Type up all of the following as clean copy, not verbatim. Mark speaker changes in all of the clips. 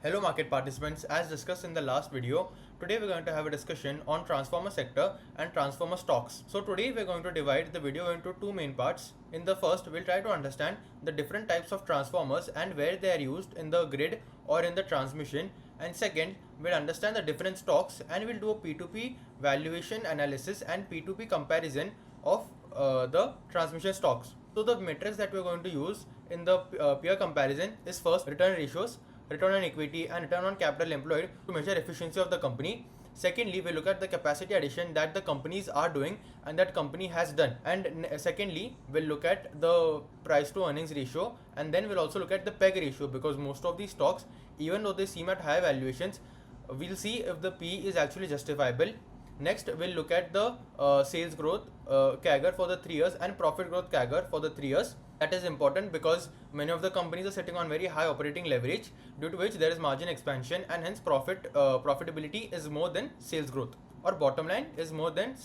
Speaker 1: Hello market participants, as discussed in the last video, today we're going to have a discussion on transformer sector and transformer stocks. So today we're going to divide the video into two main parts. In the first, we'll try to understand the different types of transformers and where they are used in the grid or in the transmission. And second, we'll understand the different stocks and we'll do a P2P valuation analysis and P2P comparison of the transmission stocks. So the metrics that we're going to use in the peer comparison is first return ratios, return on equity and return on capital employed to measure efficiency of the company. Secondly, we look at the capacity addition that the companies are doing and that company has done. And secondly, we'll look at the price to earnings ratio, and then we'll also look at the PEG ratio, because most of these stocks, even though they seem at high valuations, we'll see if the P is actually justifiable. Next, we'll look at the sales growth CAGR for the 3 years and profit growth CAGR for the 3 years. That is important because many of the companies are sitting on very high operating leverage, due to which there is margin expansion and hence profitability is more than sales growth, or bottom line is more than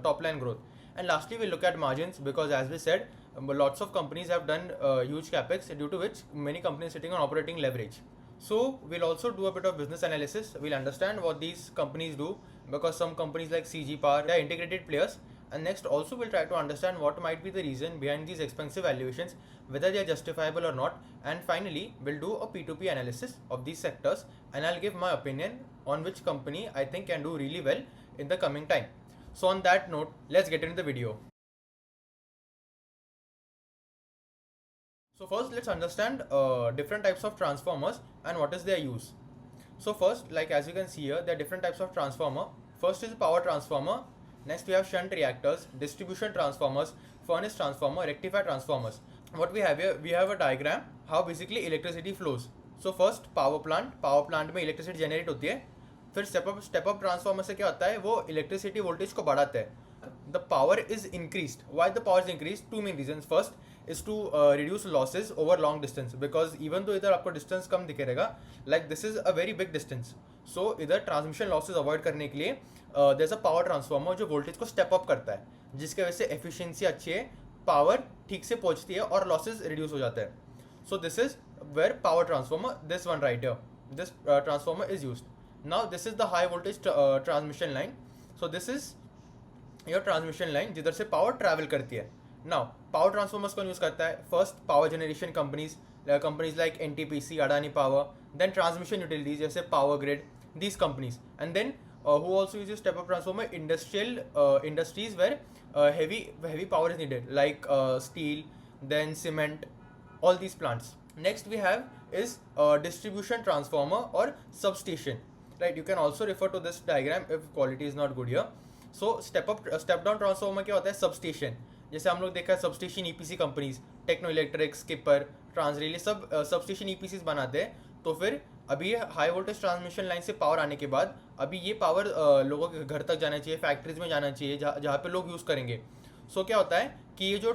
Speaker 1: top line growth. And lastly, we'll look at margins, because as we said, lots of companies have done huge capex, due to which many companies are sitting on operating leverage. So we'll also do a bit of business analysis. We'll understand what these companies do, because some companies like CG Power, they are integrated players. And next also we'll try to understand what might be the reason behind these expensive valuations, whether they are justifiable or not. And finally, we'll do a P2P analysis of these sectors, and I'll give my opinion on which company I think can do really well in the coming time. So on that note, let's get into the video. So first, let's understand different types of transformers and what is their use. So first, like as you can see here, there are different types of transformer. First is power transformer. Next we have shunt reactors, distribution transformers, furnace transformer, rectifier transformers. What we have here, we have a diagram how basically electricity flows. So first power plant में electricity generate होती है. फिर step up transformer से क्या होता है, वो electricity voltage को बढ़ाते हैं. The power is increased. Why the power is increased? Two main reasons. First is to reduce losses over long distance, because even though इधर आपको distance कम दिखे रहेगा, like this is a very big distance, so इधर transmission losses avoid करने के लिए there's a power transformer जो voltage को step up करता है, जिसके वजह से efficiency अच्छी है, power ठीक से पहुंचती है और losses reduce हो जाते हैं. So this is where power transformer, this one right here, this transformer is used. Now this is the high voltage transmission line. So this is your transmission line जिधर से power travel करती है. Now power transformers कौन use करता है? First power generation companies like NTPC, Adani Power, then transmission utilities जैसे Power Grid, these companies, and then who also uses step up transformer? Industrial industries where heavy power is needed, like steel, then cement, all these plants. Next we have is distribution transformer or substation, right? You can also refer to this diagram if quality is not good here. So step down transformer क्या होता है? Substation. जैसे हम लोग देखा है substation EPC companies, Techno Electric, Skipper, Transrail, ये सब सबस्टेशन ईपीसी बनाते हैं. तो फिर अभी हाई वोल्टेज ट्रांसमिशन लाइन से पावर आने के बाद अभी ये पावर लोगों के घर तक जाना चाहिए, फैक्ट्रीज में जाना चाहिए, जहाँ पे लोग यूज़ करेंगे. सो क्या होता है कि ये जो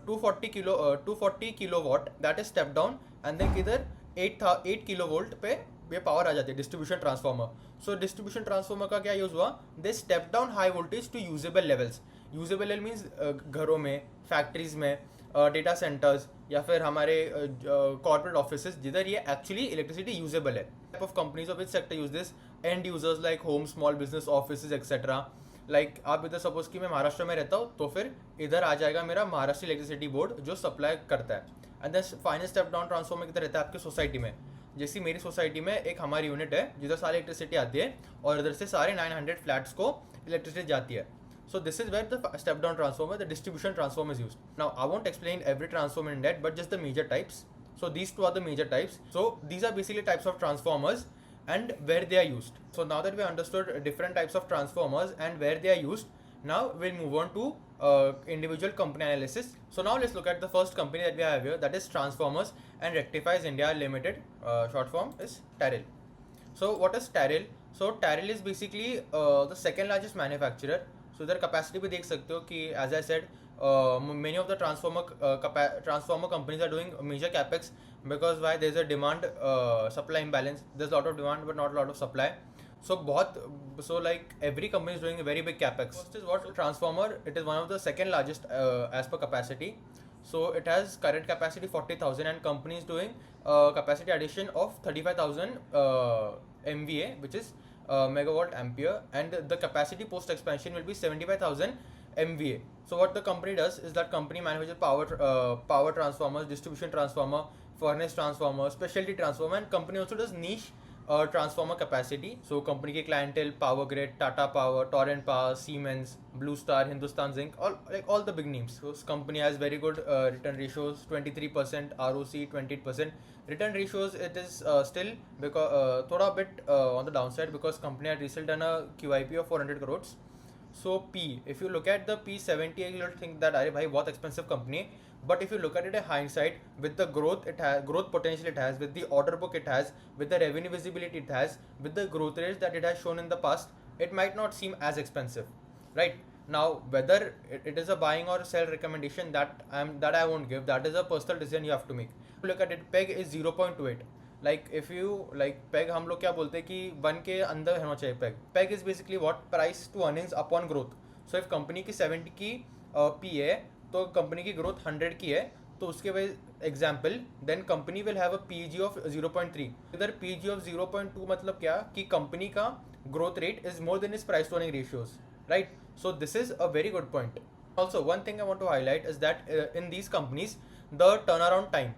Speaker 1: 240 kilo watt, that is step down, and then किधर 8 किलो वोल्ट पे ये पावर आ जाती है, distribution transformer. So distribution transformer का क्या यूज़ हुआ? They step down high voltage to usable levels. Usable level means घरों में, फैक्ट्रीज में, डेटा सेंटर्स, या फिर हमारे कॉर्पोरेट ऑफिसेज जिधर ये एक्चुअली इलेक्ट्रिसिटी यूजेबल है. Type of companies of which sector use this? And users like home, small business, office etcetera. Like आप इधर सपोज कि मैं महाराष्ट्र में रहता हूँ, तो फिर इधर आ जाएगा मेरा महाराष्ट्र इलेक्ट्रिसिटी बोर्ड जो सप्लाई करता है. And then final step down transformer किधर रहता है? आपकी सोसाइटी में. जैसी मेरी सोसाइटी में एक हमारी यूनिट है जिधर सारी इलेक्ट्रिसिटी आती है और इधर से सारे 900 फ्लैट्स को इलेक्ट्रिसिटी जाती है. So this is where the step down transformer, the distribution transformer is used. Now I won't explain every transformer in depth, but just the major types. So these two are the major types. So these are basically types of transformers and where they are used. So now that we understood different types of transformers and where they are used, now we'll move on to individual company analysis. So now let's look at the first company that we have here, that is Transformers and Rectifiers India Limited. Short form is TARIL. So what is TARIL? So TARIL is basically the second largest manufacturer. So इधर capacity भी देख सकते हो कि as I said many of the transformer companies are doing major capex, because why there is a demand supply imbalance, there is lot of demand but not lot of supply. So like every company is doing a very big capex. First is what? Transformer. It is one of the second largest as per capacity. So it has current capacity 40,000 and company is doing capacity addition of 35,000 MVA, which is megawatt ampere, and the capacity post expansion will be 75,000 MVA. So what the company does is that company manufactures power transformers, distribution transformer, furnace transformer, specialty transformer, and company also does niche transformer capacity. So company के clientele Power Grid, Tata Power, Torrent Power, Siemens, Blue Star, Hindustan Zinc, all the big names. So this company has very good return ratios, 23% ROC, 20%. Return ratios, it is still because thoda bit on the downside because company had recently done a QIP of 400 crores. So P, if you look at the P70, you'll think that अरे भाई बहुत expensive company. But if you look at it in hindsight, with the growth it has, growth potential it has, with the order book it has, with the revenue visibility it has, with the growth rates that it has shown in the past, it might not seem as expensive, right? Now, whether it is a buying or sell recommendation, that I won't give. That is a personal decision you have to make. Look at it, PEG is 0.28. Like if you like PEG, हम लोग क्या बोलते हैं कि 1 के अंदर होना चाहिए PEG. PEG is basically what price to earnings upon growth. So if company की 70 की P है तो कंपनी की ग्रोथ 100 की है तो उसके वजह example then company will have a PG of 0.3. इधर पीजी ऑफ 0.2 मतलब क्या कि कंपनी का growth rate is more than is price to earning ratios, right? So this is a very good point. Also, one thing I want to highlight is that in these companies, the turnaround time,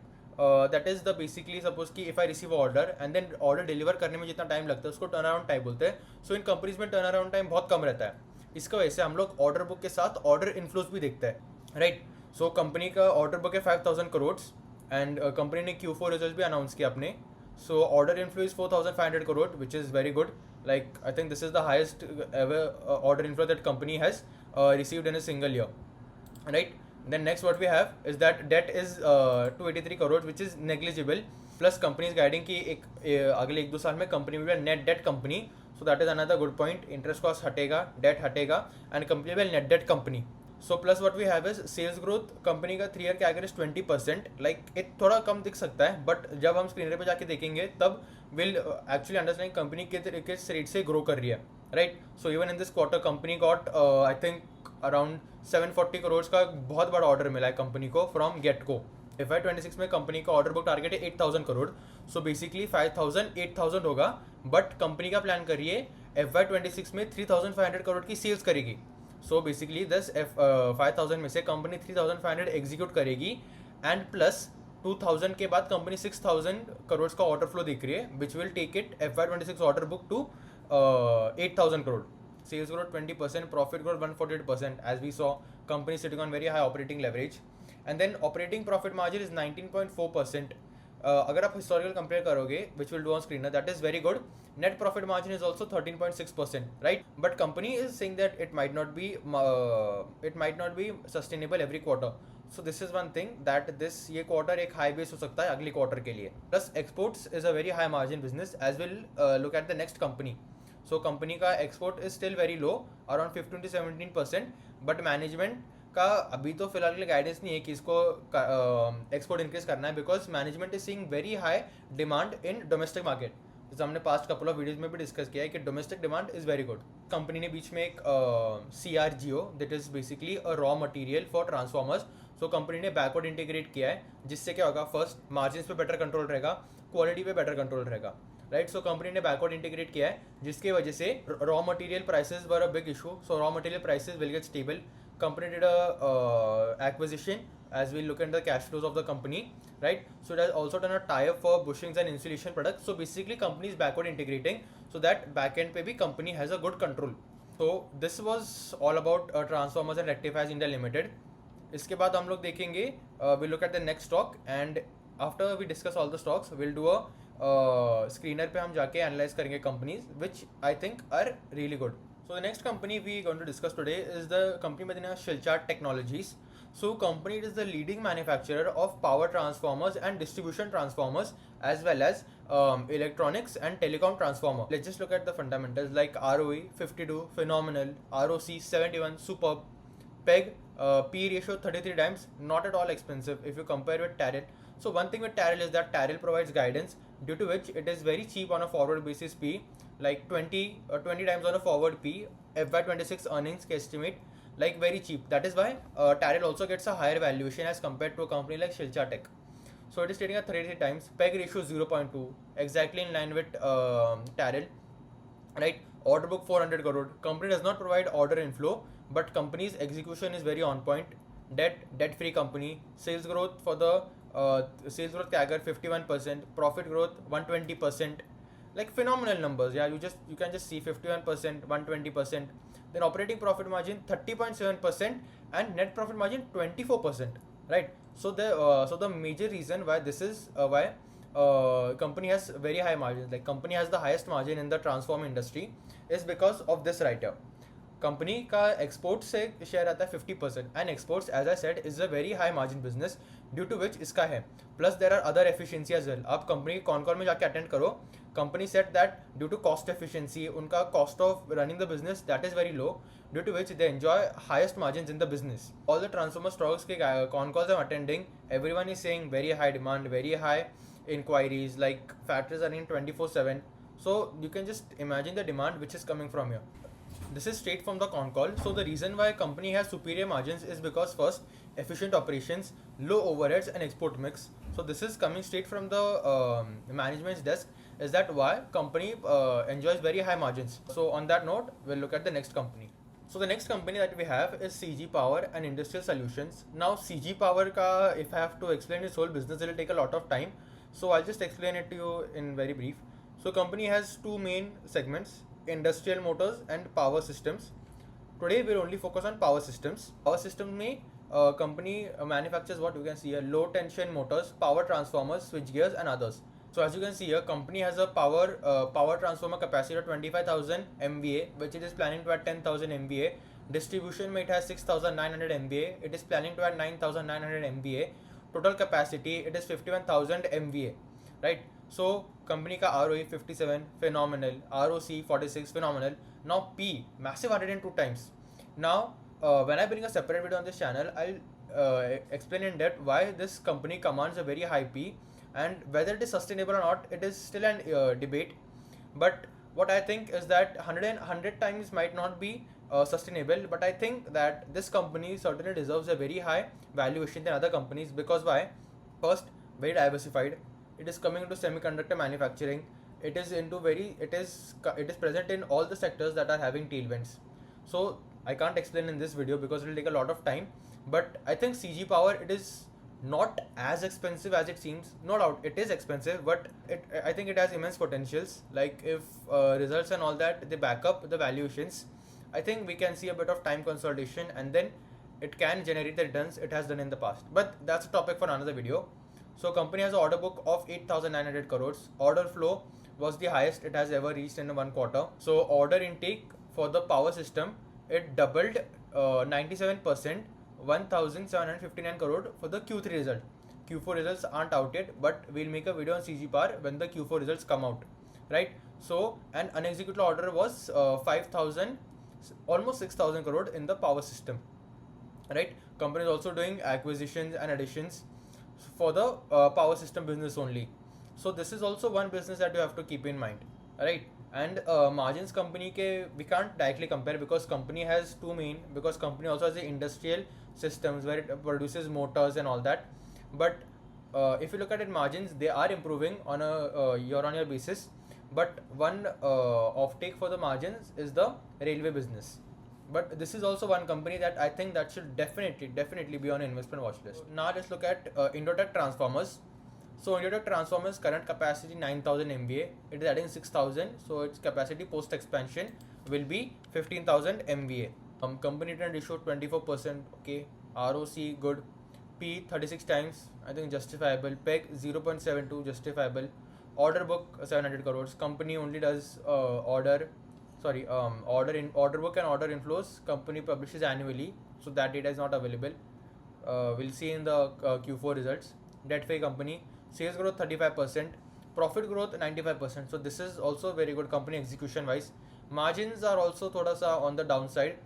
Speaker 1: that is the basically suppose कि if I receive order and then order deliver करने में जितना time लगता है उसको turnaround time बोलते हैं. So इन companies में turnaround time बहुत कम रहता है. इसका वजह से हम लोग ऑर्डर बुक के साथ ऑर्डर इनफ्लोज भी देखते हैं, राइट? सो कंपनी का ऑर्डर बुक है 5,000 करोड़ एंड कंपनी ने Q4 रिजल्ट भी अनाउंस किया अपने. So order inflow is 4,500 crore which is very good. Like I think this is the highest ever order inflow that company has received in a single year, right? Then next what we have is that debt is 283 crore which is negligible. Plus company is guiding कि अगले 1-2 साल में company will be a net debt company. So that is another good point. Interest cost हटेगा, debt हटेगा and company will net debt company. So plus what we have is sales growth. Company का 3 year CAGR is 20%. Like it थोड़ा कम दिख सकता है but जब हम screener पे जाके देखेंगे तब will actually understand कंपनी किस रेट से ग्रो कर रही है, right? So even in this quarter company got I think around 740 crore का बहुत बड़ा ऑर्डर मिला है कंपनी को फ्रॉम गेटको. FY26 में कंपनी का ऑर्डर बुक टारगेट है 8,000 करोड़. सो बेसिकली 5,000 8,000 होगा बट कंपनी का प्लान करिए FY26 में 3,500 करोड़ की सेल्स करेगी. सो बेसिकली 5,000 में से कंपनी 3,500 एग्जीक्यूट करेगी एंड प्लस 2,000 के बाद कंपनी 6,000 करोड़ का ऑर्डर फ्लो दिख रही है which will take it FY26 order book to 8,000 crore. Sales growth 20%, profit growth 148%. As we saw, company sitting on very high operating leverage. And then operating profit margin is 19.4%. अगर आप historical compare करोगे, which we'll do on screen, that is very good. Net profit margin is also 13.6%, right? But company is saying that it might not be sustainable every quarter. So this is one thing that ये quarter एक high base हो सकता है अगले quarter के लिए. Plus exports is a very high margin business as we'll look at the next company. So company का export is still very low around 15-17%. But management का अभी तो फिलहाल के लिए गाइडेंस नहीं है कि इसको एक्सपोर्ट इंक्रीज करना है because management is seeing very high demand in domestic market. जैसे हमने पास्ट कपल ऑफ वीडियोज में भी डिस्कस किया है कि domestic demand is very good. Company ने बीच में एक CRGO that is basically a raw material for transformers. So company ने बैकवर्ड इंटीग्रेट किया है जिससे क्या होगा, फर्स्ट मार्जिन पे बेटर कंट्रोल रहेगा, क्वालिटी पे बेटर कंट्रोल रहेगा, राइट? सो कंपनी ने बैकवर्ड इंटीग्रेट किया है जिसकी वजह से raw material prices were a big issue. So raw material prices will get stable. Company did a acquisition as we look at the cash flows of the company, right? So it has also done a tie-up for bushings and insulation products. So basically company is backward integrating so that back end पे भी company has a good control. So this was all about transformers and rectifiers India Limited. इसके बाद हम लोग देखेंगे we'll look at the next stock and after we discuss all the stocks we'll do a screener पे हम जाके analyze करेंगे companies which I think are really good. So the next company we are going to discuss today is the company by the name of Shilchar Technologies. So company is the leading manufacturer of power transformers and distribution transformers as well as electronics and telecom transformer. Let's just look at the fundamentals like ROE 52, phenomenal, ROC 71, superb, PEG P ratio 33 times, not at all expensive if you compare with TARIL. So one thing with TARIL is that TARIL provides guidance due to which it is very cheap on a forward basis P, like 20 times on a forward P. FY26 earnings के estimate like very cheap. That is why TARIL also gets a higher valuation as compared to a company like Shilchar Tech. So it is trading at 33 times. PEG ratio 0.2, exactly in line with TARIL, right? Order book 400 crore. Company does not provide order inflow, but company's execution is very on point. Debt free company. Sales growth for the sales growth CAGR 51%, profit growth 120%, like phenomenal numbers. Yeah, you can just see 51%, 120%. Then operating profit margin 30.7% and net profit margin 24%, right? So the major reason why this is why company has very high margins, like company has the highest margin in the transform industry, is because of this right here. Company का export से share आता है 50%, and exports as I said is a very high margin business, due to which इसका है. Plus there are other efficiency as well. आप company con call में जाके attend करो. Company said that due to cost efficiency, उनका cost of running the business that is very low, due to which they enjoy highest margin in the business. All the transformer stocks के con calls I am attending, everyone is saying very high demand, very high inquiries, like factories are in 24/7. So you can just imagine the demand which is coming from here. This is straight from the con call. So the reason why company has superior margins is because first, efficient operations, low overheads and export mix. So this is coming straight from the management's desk, is that why company enjoys very high margins. So on that note, we'll look at the next company. So the next company that we have is CG Power and Industrial Solutions. Now CG Power ka, if I have to explain this whole business, it will take a lot of time. So I'll just explain it to you in very brief. So company has two main segments, industrial motors and power systems. Today we'll only focus on power systems. Power system में company manufactures what you can see here: low tension motors, power transformers, switch gears and others. So as you can see here, company has a power transformer capacity of 25,000 MVA, which it is planning to add 10,000 MVA. Distribution में it has 6,900 MVA. It is planning to add 9,900 MVA. Total capacity it is 51,000 MVA, right? So company ka ROE 57, phenomenal. ROC 46, phenomenal. Now P, massive 102 times. Now when I bring a separate video on this channel, I'll explain in depth why this company commands a very high P, and whether it is sustainable or not, it is still an debate. But what I think is that 100 times might not be sustainable, but I think that this company certainly deserves a very high valuation than other companies. Because why? First, very diversified. It is coming into semiconductor manufacturing. It is present in all the sectors that are having tailwinds. So I can't explain in this video because it will take a lot of time. But I think CG Power, it is not as expensive as it seems. No doubt it is expensive, but I think it has immense potentials. Like if results and all that, they back up the valuations, I think we can see a bit of time consolidation, and then it can generate the returns it has done in the past. But that's a topic for another video. So company has an order book of 8,900 crores. Order flow was the highest it has ever reached in one quarter. So order intake for the power system, it doubled 97%, 1,759 crore for the Q3 result. Q4 results aren't out yet, but we'll make a video on CG Power when the Q4 results come out, right? So an unexecuted order was 5,000, almost 6,000 crore in the power system, right? Company is also doing acquisitions and additions for the power system business only. So this is also one business that you have to keep in mind, right? And margins company ke we can't directly compare because company has two main, because company also has the industrial systems where it produces motors and all that. But if you look at it, margins, they are improving on a year-on-year basis. But one offtake for the margins is the railway business. But this is also one company that I think that should definitely be on investment watch list. Now let's look at Indo Transformers. So Indo Transformers current capacity 9,000 MVA. It is adding 6,000. So its capacity post expansion will be 15,000 MVA. Company return ratio 24%. Okay. ROC good. P 36 times. I think justifiable. PEG 0.72 justifiable. Order book 700 crores. Company only does order book and order inflows. Company publishes annually, so that data is not available. We'll see in the Q4 results. Debt free company. Sales growth 35%. Profit growth 95%. So this is also very good company execution wise. Margins are also thoda sa on the downside.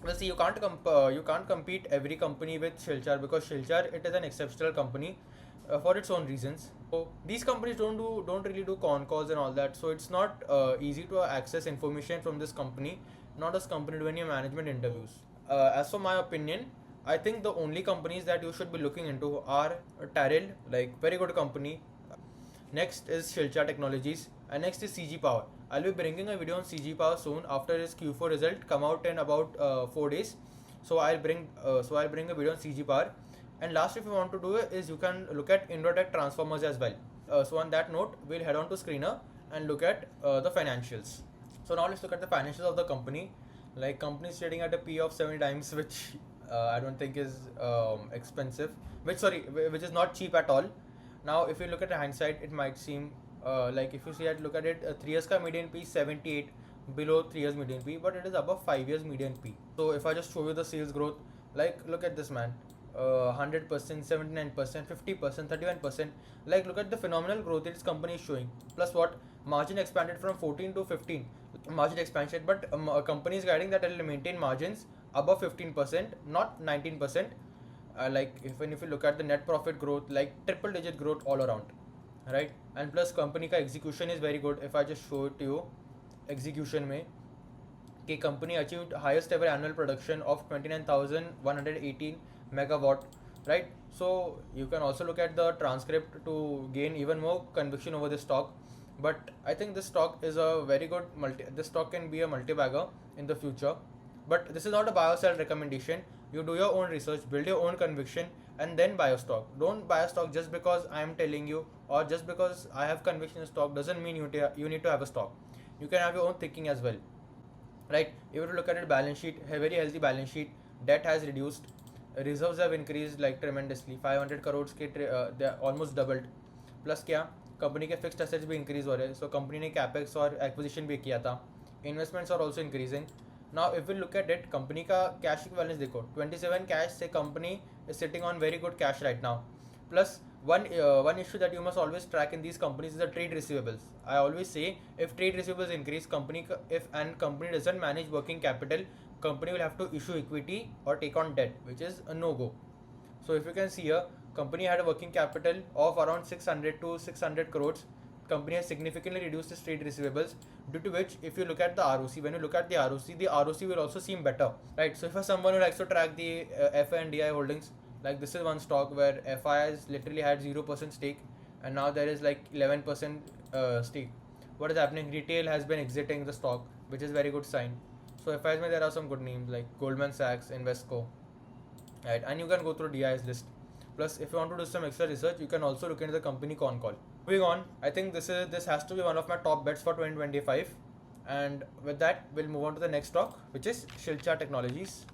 Speaker 1: Well, see, you can't compete every company with Shilchar, because Shilchar, it is an exceptional company for its own reasons. So these companies don't really do con calls and all that. So it's not easy to access information from this company. Not as company do any management interviews. as for my opinion, I think the only companies that you should be looking into are TARIL, like very good company. Next is Shilchar Technologies, and next is CG Power. I'll be bringing a video on CG Power soon after his Q4 result come out in about 4 days. So I'll bring a video on CG Power. And last, if you want to do it, is you can look at Indo transformers as well. So on that note, we'll head on to screener and look at the financials. So now let's look at the financials of the company. Like company is trading at a P of 70 times, which I don't think is expensive. Which is not cheap at all. Now, if you look at the hindsight, it might seem like if you see look at it, 3 years ka median P 78 below 3 years median P, but it is above 5 years median P. So if I just show you the sales growth, like look at this man, 100%, 79%, 50%, 31%. Like look at the phenomenal growth this company is showing. Plus what margin expanded from 14 to 15. Margin expansion, but a company is guiding that it will maintain margins above 15%, not 19%. Like if you look at the net profit growth, like triple digit growth all around, right? And plus company ka execution is very good. If I just show it to you, execution mein the company achieved highest ever annual production of 29,118 megawatt, right? So you can also look at the transcript to gain even more conviction over this stock. But I think this stock is a very good this stock can be a multi-bagger in the future. But this is not a buy or sell recommendation. You do your own research, build your own conviction, and then buy a stock. Don't buy a stock just because I am telling you, or just because I have conviction in stock doesn't mean you need to have a stock. You can have your own thinking as well, right? If you look at it, balance sheet, a very healthy balance sheet. Debt has reduced, reserves have increased like tremendously. 500 crores के they almost doubled. Plus क्या company के fixed assets भी increase हो रहे हैं. So company ने capex और acquisition भी किया था. Investments are also increasing. Now if we look at it, company का कैश बैलेंस देखो, 27 कैश से company is sitting on very good cash right now. Plus, one issue that you must always track in these companies is the trade receivables. I always say if trade receivables increase, company doesn't manage working capital, company will have to issue equity or take on debt, which is a no go. So if you can see here, company had a working capital of around 600 to 600 crores. Company has significantly reduced its trade receivables, due to which if you look at the ROC, when you look at the ROC will also seem better, right? So if someone who likes to track the FI and DI holdings, like this is one stock where FI has literally had 0% stake, and now there is like 11% stake. What is happening? Retail has been exiting the stock, which is very good sign. So FIs there are some good names like Goldman Sachs, Invesco, right? And you can go through DI's list. Plus, if you want to do some extra research, you can also look into the company con call. Moving on, I think this has to be one of my top bets for 2025. And with that, we'll move on to the next stock, which is Shilchar Technologies.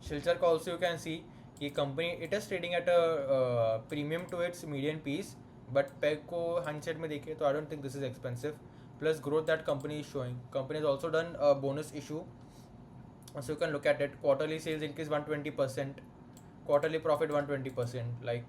Speaker 1: Shilchar also you can see ये company, it is trading at a premium to its median P's, but PEG को hindsight में देखे तो I don't think this is expensive. Plus growth that company is showing. Company has also done a bonus issue, so you can look at it. Quarterly sales increase 120%, quarterly profit 120%. Like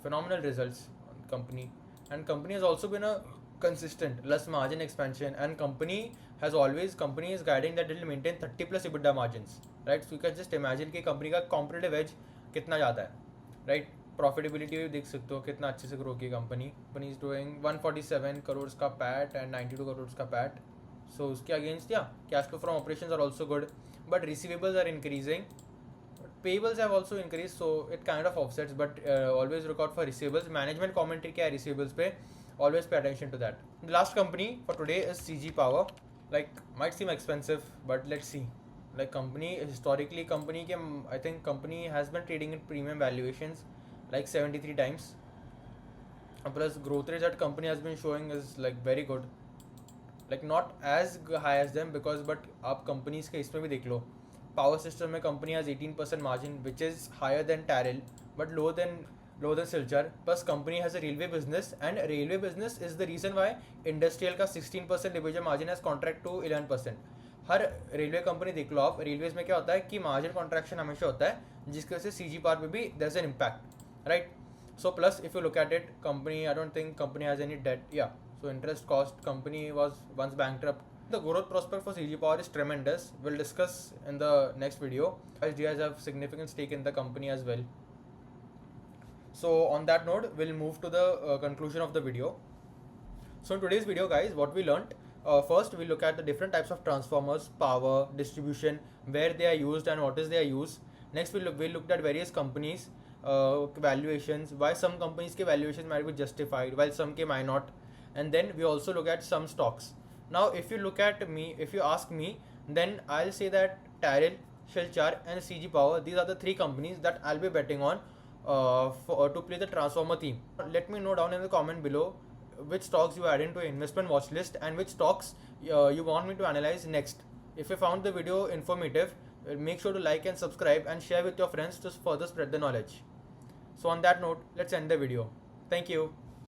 Speaker 1: phenomenal results on company. And company has also been a consistent less margin expansion, and company is guiding that it will maintain 30 plus EBITDA margins, right? So you can just imagine कि company का competitive edge कितना ज़्यादा है, right? Profitability भी देख सकते हो कितना अच्छे से grow की company is doing 147 crores का PAT and 92 crores का PAT. So उसके against cash flow from operations are also good, but receivables are increasing, payables have also increased, so it kind of offsets, but always look out for receivables. Management commentary क्या है receivables पे, always pay attention to that. The last company for today is CG Power. Like might seem expensive, but let's see. Like company historically, I think company has been trading in premium valuations like 73 times. Plus growth rate that company has been showing is like very good. Like not as high as them, because but आप companies के इसमें भी देख लो. Power system में company has 18% margin, which is higher than TARIL, but lower than Shilchar. Plus company has a railway business, and railway business is the reason why industrial का 16% EBITDA margin has contract to 11%. Her railway company देख लो आप, railways में क्या होता है कि margin contraction हमेशा होता है, जिसकी वजह से सीजी पावर पे भी there is an impact, right? So plus if you look at it, company I don't think company has any debt. So interest cost, company was once bankrupt. The growth prospect for CG Power is tremendous. We'll discuss in the next video. SDIs have significant stake in the company as well. So on that note, we'll move to the conclusion of the video. So in today's video, guys, what we learnt, First, we look at the different types of transformers, power, distribution, where they are used and what is their use. Next, we looked at various companies, valuations, why some companies' ke valuations might be justified, while some ke might not. And then we also look at some stocks. Now, if you ask me, then I'll say that TARIL, Shilchar, and CG Power, these are the three companies that I'll be betting on to play the transformer theme. Let me know down in the comment below which stocks you add into your investment watch list and which stocks you want me to analyze next. If you found the video informative, make sure to like and subscribe and share with your friends to further spread the knowledge. So on that note, let's end the video. Thank you.